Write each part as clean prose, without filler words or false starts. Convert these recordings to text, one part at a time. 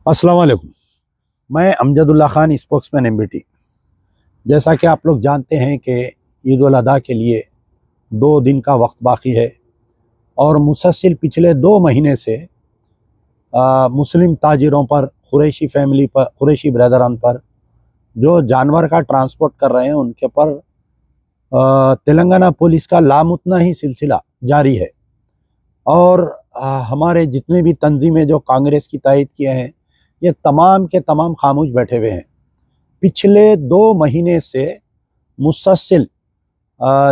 अस्सलाम वालेकुम। मैं अमजदुल्ला खान, स्पोक्समैन एमबीटी। जैसा कि आप लोग जानते हैं कि ईद उल अदा के लिए 2 दिन का वक्त बाकी है और मुसलसल पिछले 2 महीने से मुस्लिम ताजिरों पर, कुरैशी फैमिली पर, कुरैशी ब्रदरान पर जो जानवर का ट्रांसपोर्ट कर रहे हैं उनके पर तेलंगाना पुलिस का लामुतना ही सिलसिला जारी है। और हमारे जितने भी तंजीमें जो कांग्रेस की तायद किए हैं, ये तमाम के तमाम खामोश बैठे हुए हैं। पिछले 2 महीने से मुसलसल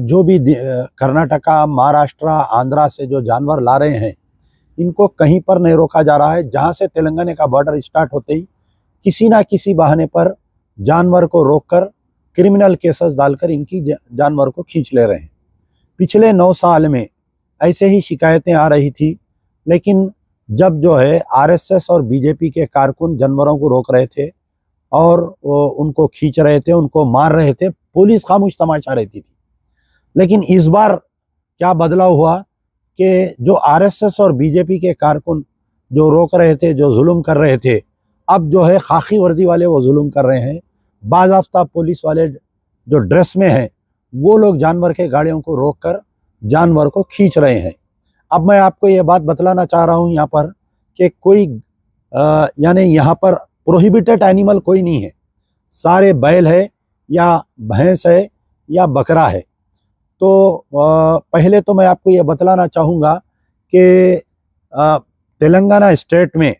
जो भी कर्नाटका, महाराष्ट्र, आंध्रा से जो जानवर ला रहे हैं, इनको कहीं पर नहीं रोका जा रहा है। जहां से तेलंगाना का बॉर्डर स्टार्ट होते ही किसी ना किसी बहाने पर जानवर को रोककर क्रिमिनल केसेस डालकर इनकी जानवर को खींच ले रहे हैं। पिछले 9 साल में ऐसे ही शिकायतें आ रही थी, लेकिन जब जो है आरएसएस और बीजेपी के कारकुन जानवरों को रोक रहे थे और उनको खींच रहे थे, उनको मार रहे थे, पुलिस खामोश तमाशा रहती थी। लेकिन इस बार क्या बदलाव हुआ कि जो आरएसएस और बीजेपी के कारकुन जो रोक रहे थे, जो जुल्म कर रहे थे, अब जो है खाकी वर्दी वाले वो जुल्म कर रहे हैं। बाज़ाफ्ता पुलिस वाले जो ड्रेस में हैं, वो लोग जानवर के गाड़ियों को रोककर जानवर को खींच रहे हैं। अब मैं आपको ये बात बतलाना चाह रहा हूँ यहाँ पर कि कोई यानी यहाँ पर प्रोहिबिटेड एनिमल कोई नहीं है। सारे बैल है या भैंस है या बकरा है। तो पहले तो मैं आपको ये बतलाना चाहूँगा कि तेलंगाना स्टेट में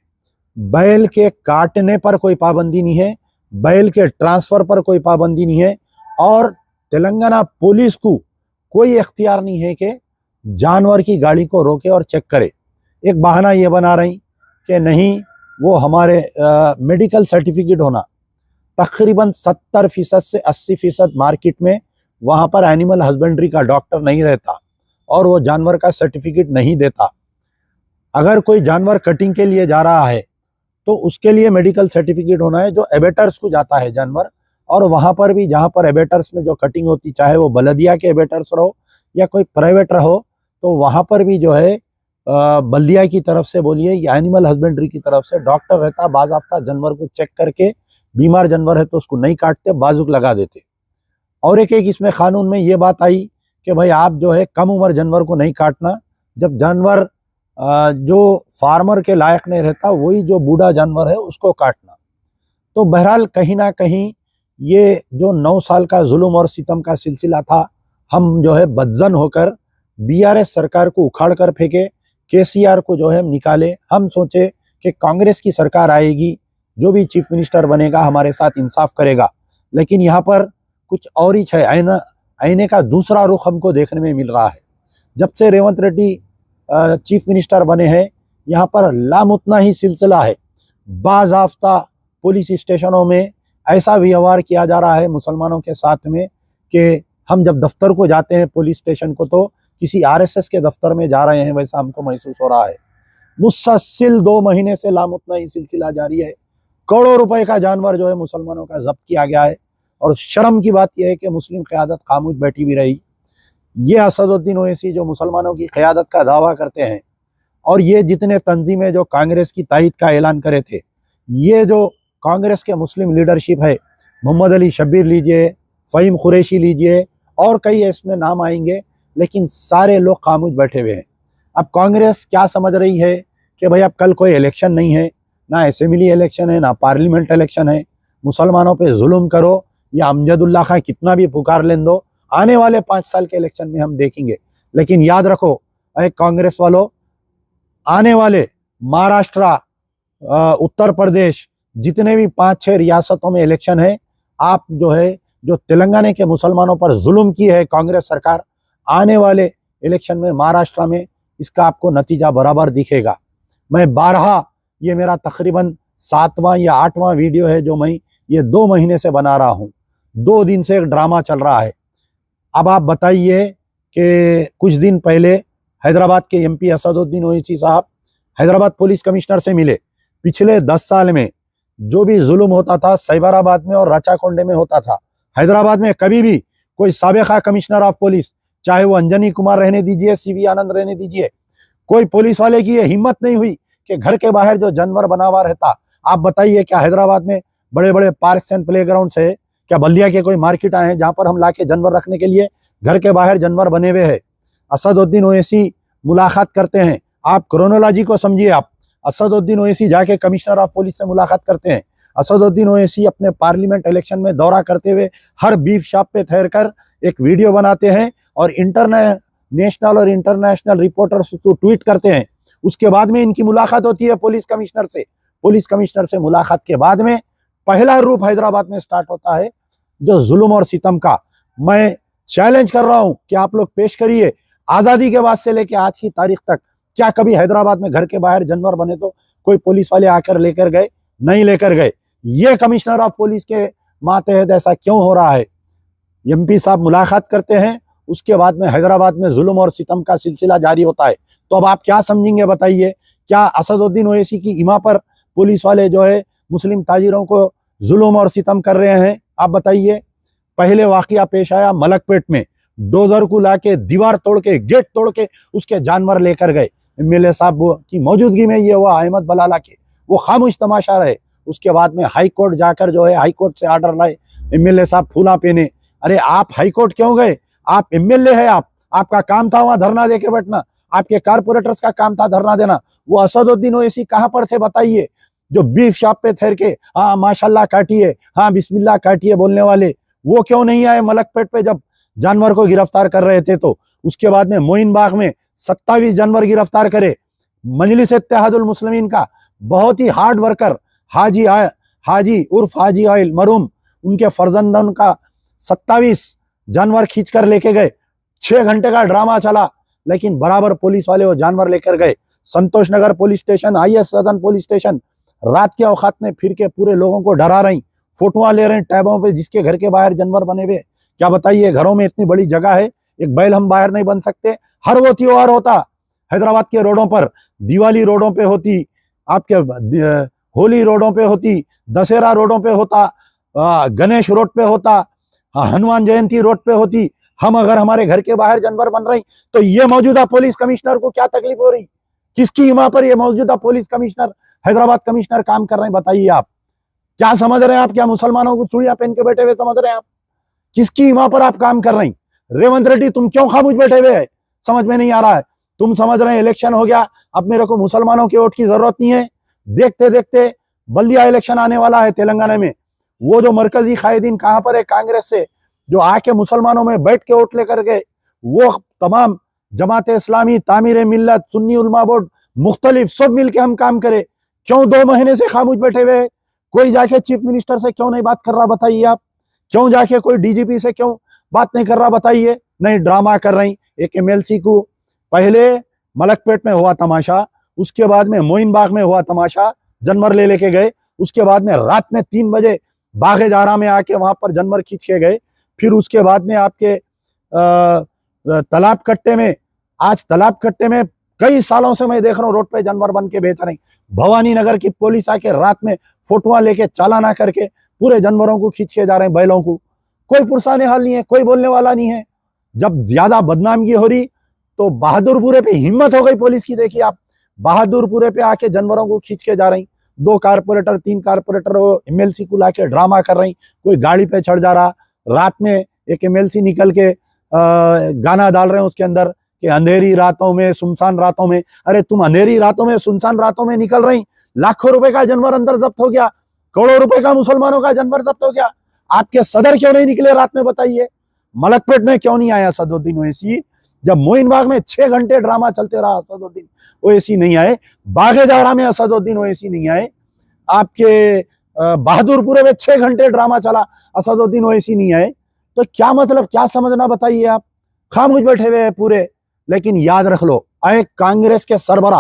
बैल के काटने पर कोई पाबंदी नहीं है, बैल के ट्रांसफ़र पर कोई पाबंदी नहीं है, और तेलंगाना पुलिस को कोई इख्तियार नहीं है कि जानवर की गाड़ी को रोके और चेक करे। एक बहाना ये बना रही कि नहीं, वो हमारे मेडिकल सर्टिफिकेट होना, तकरीबन 70% से 80% मार्केट में वहाँ पर एनिमल हस्बेंड्री का डॉक्टर नहीं रहता और वो जानवर का सर्टिफिकेट नहीं देता। अगर कोई जानवर कटिंग के लिए जा रहा है तो उसके लिए मेडिकल सर्टिफिकेट होना है, जो एबेटर्स को जाता है जानवर। और वहाँ पर भी जहाँ पर एबेटर्स में जो कटिंग होती, चाहे वो बलदिया के एबेटर्स रहो या कोई प्राइवेट रहो, तो वहाँ पर भी जो है बल्दिया की तरफ से बोलिए या एनिमल हस्बेंड्री की तरफ से डॉक्टर रहता, बाज़ाफ्ता जानवर को चेक करके, बीमार जानवर है तो उसको नहीं काटते, बाजुक लगा देते। और एक इसमें कानून में ये बात आई कि भाई आप जो है कम उम्र जानवर को नहीं काटना। जब जानवर जो फार्मर के लायक नहीं रहता, वही जो बूढ़ा जानवर है उसको काटना। तो बहरहाल कहीं ना कहीं ये जो 9 साल का जुल्म और सितम का सिलसिला था, हम जो है बदजन होकर बीआरएस सरकार को उखाड़ कर फेंके, केसीआर को जो है निकाले। हम सोचे कि कांग्रेस की सरकार आएगी, जो भी चीफ मिनिस्टर बनेगा हमारे साथ इंसाफ करेगा। लेकिन यहाँ पर कुछ और ही है, आईने का दूसरा रुख हमको देखने में मिल रहा है। जब से रेवंत रेड्डी चीफ मिनिस्टर बने हैं, यहाँ पर लामुतना ही सिलसिला है। बाज़ाफ्ता पुलिस स्टेशनों में ऐसा व्यवहार किया जा रहा है मुसलमानों के साथ में कि हम जब दफ्तर को जाते हैं पुलिस स्टेशन को, तो किसी आरएसएस के दफ्तर में जा रहे हैं वैसा हमको महसूस हो रहा है। मुसलसल 2 महीने से लामुतना ही सिलसिला जारी है। करोड़ों रुपए का जानवर जो है मुसलमानों का जब्त किया गया है। और शर्म की बात यह है कि मुस्लिम क़यादत खामोश बैठी भी रही। ये असदुद्दीन ओवैसी जो मुसलमानों की क़यादत का दावा करते हैं, और ये जितने तंजीमें जो कांग्रेस की तायद का ऐलान करे थे, ये जो कांग्रेस के मुस्लिम लीडरशिप है, मोहम्मद अली शब्बीर लीजिए, फ़हीम कुरैशी लीजिए, और कई इसमें नाम आएंगे, लेकिन सारे लोग खामोश बैठे हुए हैं। अब कांग्रेस क्या समझ रही है कि भाई अब कल कोई इलेक्शन नहीं है, ना असेंबली इलेक्शन है, ना पार्लियामेंट इलेक्शन है, मुसलमानों पे जुल्म करो या अमजदुल्ला खां कितना भी पुकार लें दो, आने वाले 5 साल के इलेक्शन में हम देखेंगे। लेकिन याद रखो कांग्रेस वालों, आने वाले महाराष्ट्र, उत्तर प्रदेश, जितने भी 5-6 रियासतों में इलेक्शन है, आप जो है जो तेलंगाना के मुसलमानों पर जुल्म की है कांग्रेस सरकार, आने वाले इलेक्शन में महाराष्ट्र में इसका आपको नतीजा बराबर दिखेगा। मैं 12, ये मेरा तकरीबन 7वां या 8वां वीडियो है जो मैं ये 2 महीने से बना रहा हूँ। 2 दिन से एक ड्रामा चल रहा है। अब आप बताइए कि कुछ दिन पहले हैदराबाद के एमपी असदुद्दीन ओवैसी साहब हैदराबाद पुलिस कमिश्नर से मिले। पिछले 10 साल में जो भी जुल्म होता था साइबराबाद में और रचाकोंडे में होता था, हैदराबाद में कभी भी कोई साबिका कमिश्नर ऑफ पुलिस, चाहे वो अंजनी कुमार रहने दीजिए, सीवी आनंद रहने दीजिए, कोई पुलिस वाले की ये हिम्मत नहीं हुई कि घर के बाहर जो जानवर बना हुआ रहता आप बताइए, क्या हैदराबाद में बड़े बड़े पार्क्स एंड प्ले ग्राउंड्स है? क्या बल्दिया के कोई मार्केट आए हैं जहां पर हम लाके जानवर रखने के लिए घर के बाहर जानवर बने हुए हैं? असदुद्दीन ओवैसी मुलाकात करते हैं, आप क्रोनोलॉजी को समझिए। आप असदुद्दीन ओवैसी जाके कमिश्नर ऑफ पुलिस से मुलाकात करते हैं। असदुद्दीन ओवैसी अपने पार्लियामेंट इलेक्शन में दौरा करते हुए हर बीफ शॉप पे ठहर कर एक वीडियो बनाते हैं और नेशनल और इंटरनेशनल रिपोर्टर्स को ट्वीट करते हैं। उसके बाद में इनकी मुलाकात होती है पुलिस कमिश्नर से। पुलिस कमिश्नर से मुलाकात के बाद में पहला रूप हैदराबाद में स्टार्ट होता है जो जुल्म और सितम का। मैं चैलेंज कर रहा हूं कि आप लोग पेश करिए, आजादी के बाद से लेकर आज की तारीख तक क्या कभी हैदराबाद में घर के बाहर जानवर बने तो कोई पुलिस वाले आकर लेकर गए? नहीं लेकर गए। ये कमिश्नर ऑफ पुलिस के मातहत ऐसा क्यों हो रहा है? एमपी साहब मुलाकात करते हैं, उसके बाद में हैदराबाद में जुल्म और सितम का सिलसिला जारी होता है। तो अब आप क्या समझेंगे बताइए? क्या असदुद्दीन ओवैसी की इमा पर पुलिस वाले जो है मुस्लिम ताजिरों को जुल्म और सितम कर रहे हैं? आप बताइए। पहले वाकया पेश आया मलकपेट में, डोजर को लाके दीवार तोड़ के गेट तोड़ के उसके जानवर लेकर गए। एमएलए साहब की मौजूदगी में ये हुआ, अहमद बलाला के, वो खामोश तमाशा रहे। उसके बाद में हाई कोर्ट जाकर जो है हाई कोर्ट से ऑर्डर लाए, एमएलए साहब फूला पहने। अरे आप हाई कोर्ट क्यों गए? आप एमएलए है, आपका काम था वहां धरना देके बैठना, आपके कारपोरेटर्स का काम था धरना देना। वो असदुद्दीन ओवैसी कहां पर थे बताइए? जो बीफ शॉप पे ठहर के हाँ माशाल्लाह काटिए, हाँ बिस्मिल्लाह काटिए बोलने वाले, वो क्यों नहीं आए मलकपेट पे जब जानवर को गिरफ्तार कर रहे थे? तो उसके बाद में मोइन बाग में 27 जानवर गिरफ्तार करे। मजलिस इत्तेहादुल मुस्लिमीन का बहुत ही हार्ड वर्कर हाजी उर्फ हाजी आयल मरूम, उनके फर्जंदन का 27 जानवर खींच कर लेके गए। 6 घंटे का ड्रामा चला, लेकिन बराबर पुलिस वाले वो जानवर लेकर गए। संतोष नगर पुलिस स्टेशन, IS सदन पुलिस स्टेशन रात के औकात में फिर के पूरे लोगों को डरा रही, फोटोआं ले रहे हैं टैबों पे जिसके घर के बाहर जानवर बने हुए। क्या बताइए, घरों में इतनी बड़ी जगह है, एक बैल हम बाहर नहीं बन सकते? हर वो त्योहार होता हैदराबाद के रोडों पर, दिवाली रोडों पे होती, आपके होली रोडों पे होती, दशहरा रोडों पे होता, गणेश रोड पे होता, हनुमान जयंती रोड पे होती। हम अगर हमारे घर के बाहर जानवर बन रही तो ये मौजूदा पुलिस कमिश्नर को क्या तकलीफ हो रही? किसकी इमा पर ये मौजूदा पुलिस कमिश्नर, हैदराबाद कमिश्नर काम कर रहे हैं? बताइए आप क्या समझ रहे हैं? आप क्या मुसलमानों को चूड़ियां पहन के बैठे हुए समझ रहे हैं? आप किसकी इमा पर आप काम कर रही? रेवंत रेड्डी तुम क्यों खामोश बैठे हुए है? समझ में नहीं आ रहा है। तुम समझ रहे हैं इलेक्शन हो गया, अब मेरे को मुसलमानों के वोट की जरूरत नहीं है। देखते देखते बल्दिया इलेक्शन आने वाला है तेलंगाना में। वो जो मरकजी कायदीन कहां पर है कांग्रेस से, जो आके मुसलमानों में बैठ के वोट लेकर गए, वो तमाम जमात इस्लामी, तामीर मिल्लत, सुन्नी उलमा बोर्ड, मुख्तलिफ सब मिलके हम काम करे। क्यों 2 महीने से खामोश बैठे हुए? कोई जाके चीफ मिनिस्टर से क्यों नहीं बात कर रहा बताइए? आप क्यों जाके कोई DGP से क्यों बात नहीं कर रहा बताइए? नहीं, ड्रामा कर रही। एक MLC को पहले मलकपेट में हुआ तमाशा, उसके बाद में मोइन बाग में हुआ तमाशा, जानवर ले लेके गए। उसके बाद में रात में 3 बजे बागे जारा में आके वहां पर जानवर खींच के गए। फिर उसके बाद में आपके तालाब कट्टे में, आज तालाब कट्टे में कई सालों से मैं देख रहा हूँ रोड पे जानवर बन के बेच रही। भवानी नगर की पुलिस आके रात में फोटोआं लेके चालाना करके पूरे जानवरों को खींच के जा रहे हैं, बैलों को। कोई पुरसाने हाल नहीं है, कोई बोलने वाला नहीं है। जब ज्यादा बदनामी हो रही तो बहादुरपुरे पे हिम्मत हो गई पुलिस की। देखिए आप, बहादुरपुरे पे आके जानवरों को खींच के जा रही। 2 कारपोरेटर 3 कारपोरेटर MLC को लाके ड्रामा कर रही। कोई गाड़ी पे चढ़ जा रहा, रात में एक MLC निकल के गाना डाल रहे हैं उसके अंदर कि अंधेरी रातों में, सुनसान रातों में। अरे तुम अंधेरी रातों में, सुनसान रातों में निकल रही, लाखों रुपए का जानवर अंदर जब्त हो गया, करोड़ों रुपए का मुसलमानों का जानवर जब्त हो गया। आपके सदर क्यों नहीं निकले रात में बताइए? मलकपेट में क्यों नहीं आया असदुद्दीन ओवैसी? जब मोइन बाग में 6 घंटे ड्रामा चलते रहा, असदुद्दीन ओवैसी नहीं आए। बागे जारा में असदुद्दीन ओवैसी नहीं आए। आपके बहादुरपुरे में 6 घंटे ड्रामा चला, असदुद्दीन ओवैसी नहीं आए। तो क्या मतलब, क्या समझना बताइए? आप खामोश बैठे हुए हैं पूरे। लेकिन याद रख लो, अरे कांग्रेस के सरबरा,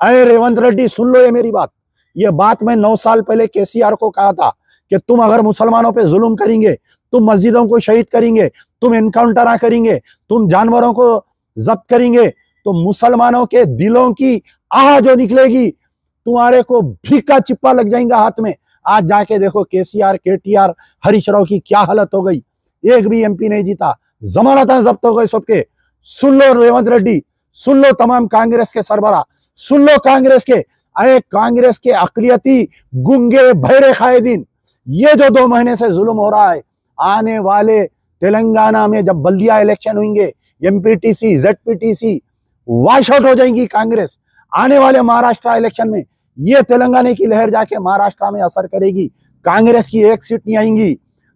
अरे रेवंत रेड्डी, सुन लो ये मेरी बात। ये बात मैं 9 साल पहले KCR को कहा था कि तुम अगर मुसलमानों पे जुल्म करेंगे, तुम मस्जिदों को शहीद करेंगे, तुम एनकाउंटर करेंगे, तुम जानवरों को जब्त करेंगे, तो मुसलमानों के दिलों की आह जो निकलेगी, तुम्हारे को भीख का चिप्पा लग जाएगा हाथ में। आज जाके देखो KCR, KTR, हरीश राव की क्या हालत हो गई। एक भी MP नहीं जीता, जमानत जब्त हो गए सबके। सुन लो रेवंत रेड्डी, सुन लो तमाम कांग्रेस के सरबरा, सुन लो कांग्रेस के, अरे कांग्रेस के अकलियती गुंगे बहरे कायदीन, ये जो 2 महीने से जुल्म हो रहा है, आने वाले तेलंगाना में जब बल्दिया इलेक्शन होंगे, एमपीटीसी जेडपीटीसी वॉश आउट हो जाएंगी कांग्रेस। आने वाले महाराष्ट्र इलेक्शन में ये तेलंगाना की लहर जाके महाराष्ट्र में असर करेगी। कांग्रेस की 1 सीट नहीं आएंगी।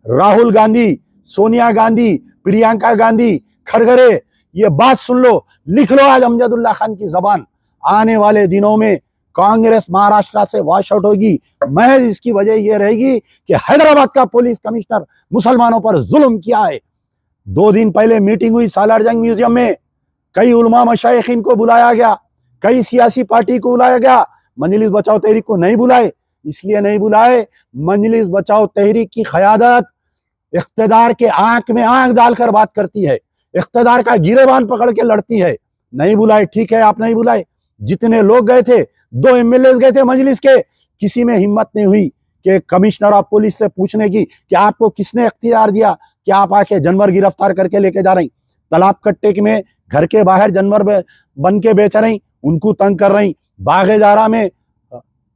राहुल गांधी, सोनिया गांधी, प्रियंका गांधी, खड़गरे, ये बात सुन लो, लिख लो आज अमजदुल्ला खान की जबान। आने वाले दिनों में कांग्रेस महाराष्ट्र से वॉश आउट होगी। महज इसकी वजह यह रहेगी कि हैदराबाद का पुलिस कमिश्नर मुसलमानों पर जुल्म किया है। 2 दिन पहले मीटिंग हुई सालारजंग म्यूजियम में, कई उलमा मशाइखीन को बुलाया गया, कई सियासी पार्टी को बुलाया गया, मजलिस बचाओ तहरीक को नहीं बुलाए। इसलिए नहीं बुलाए, मजलिस बचाओ तहरीक की क़यादत इख्तिदार के आंख में आंख डालकर बात करती है, इख्तिदार का गिरेबान पकड़ के लड़ती है। नहीं बुलाए, ठीक है, आप नहीं बुलाए। जितने लोग गए थे, 2 एमएलए गए थे मजलिस के, किसी में हिम्मत नहीं हुई कि कमिश्नर ऑफ पुलिस से पूछने की कि आपको किसने इख्तियार दिया कि आप आके जानवर गिरफ्तार करके लेके जा रही। तालाब कट्टे में घर के बाहर जानवर बन के बेच रही, उनको तंग कर रही। बागे जारा में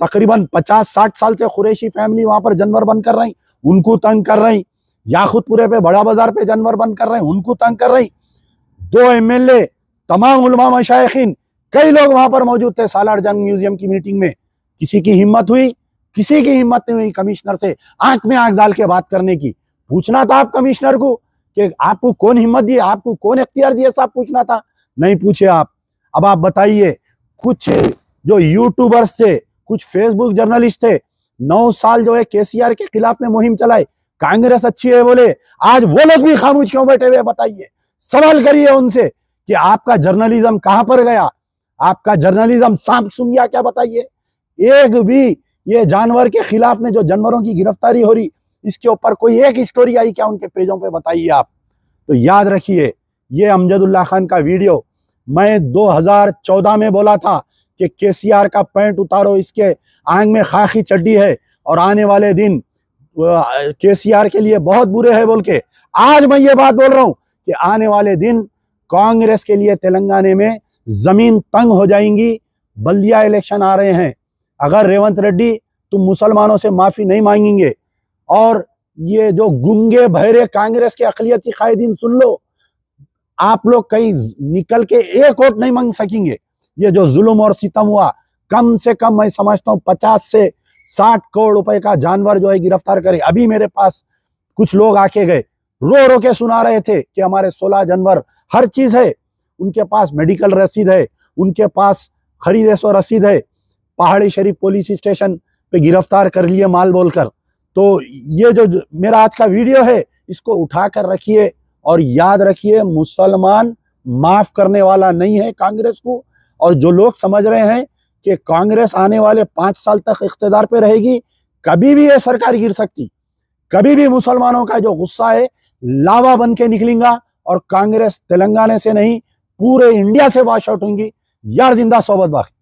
तकरीबन 50-60 साल से कुरैशी फैमिली वहां पर जानवर बन कर रही, उनको तंग कर रही। याखुतपुरे पे बड़ा बाजार पे जानवर बन कर रहे, उनको तंग कर रही। 2 एमएलए, तमाम उलमा मशाइखीन, कई लोग वहां पर मौजूद थे सालारजंग म्यूजियम की मीटिंग में। किसी की हिम्मत हुई? किसी की हिम्मत नहीं हुई कमिश्नर से आंख में आंख डाल के बात करने की। पूछना था आप कमिश्नर को कि आपको कौन हिम्मत दी, आपको कौन इख्तियार दिया, साहब पूछना था, नहीं पूछे आप। अब आप बताइए, कुछ जो यूट्यूबर्स थे, कुछ फेसबुक जर्नलिस्ट थे, 9 साल जो है केसीआर के खिलाफ में मुहिम चलाई, कांग्रेस अच्छी है बोले, आज वो लोग भी खामोश क्यों बैठे हुए? बताइए, सवाल करिए उनसे कि आपका जर्नलिज्म कहां पर गया, आपका जर्नलिज्म सांप सूंघ गया क्या? बताइए। एक भी ये जानवर के खिलाफ में जो जानवरों की गिरफ्तारी हो रही, इसके ऊपर कोई एक स्टोरी आई क्या उनके पेजों पे? बताइए आप। तो याद रखिए, ये अमजदुल्ला खान का वीडियो मैं 2014 में बोला था कि केसीआर का पैंट उतारो, इसके आंग में खाकी चड्डी है और आने वाले दिन केसीआर के लिए बहुत बुरे हैं बोल के। आज मैं ये बात बोल रहा हूं कि आने वाले दिन कांग्रेस के लिए तेलंगाना में जमीन तंग हो जाएंगी। बल्दिया इलेक्शन आ रहे हैं, अगर रेवंत रेड्डी तुम मुसलमानों से माफी नहीं मांगेंगे और ये जो गुंगे बहरे कांग्रेस के अकलियती कायदीन, सुन लो, आप लोग कहीं निकल के एक वोट नहीं मांग सकेंगे। ये जो जुल्म और सितम हुआ, कम से कम मैं समझता हूँ 50 से 60 करोड़ रुपए का जानवर जो है गिरफ्तार करे। अभी मेरे पास कुछ लोग आके गए, रो रो के सुना रहे थे कि हमारे 16 जानवर, हर चीज है, उनके पास मेडिकल रसीद है, उनके पास खरीदे सो रसीद है, पहाड़ी शरीफ पुलिस स्टेशन पे गिरफ्तार कर लिए माल बोलकर। तो ये जो मेरा आज का वीडियो है, इसको उठा कर रखिए और याद रखिए, मुसलमान माफ करने वाला नहीं है कांग्रेस को। और जो लोग समझ रहे हैं कि कांग्रेस आने वाले 5 साल तक इख्तिदार पे रहेगी, कभी भी ये सरकार गिर सकती, कभी भी मुसलमानों का जो गुस्सा है लावा बन के निकलेगा और कांग्रेस तेलंगाना से नहीं पूरे इंडिया से वॉश आउट होंगी। यार जिंदा सोबत बाकी।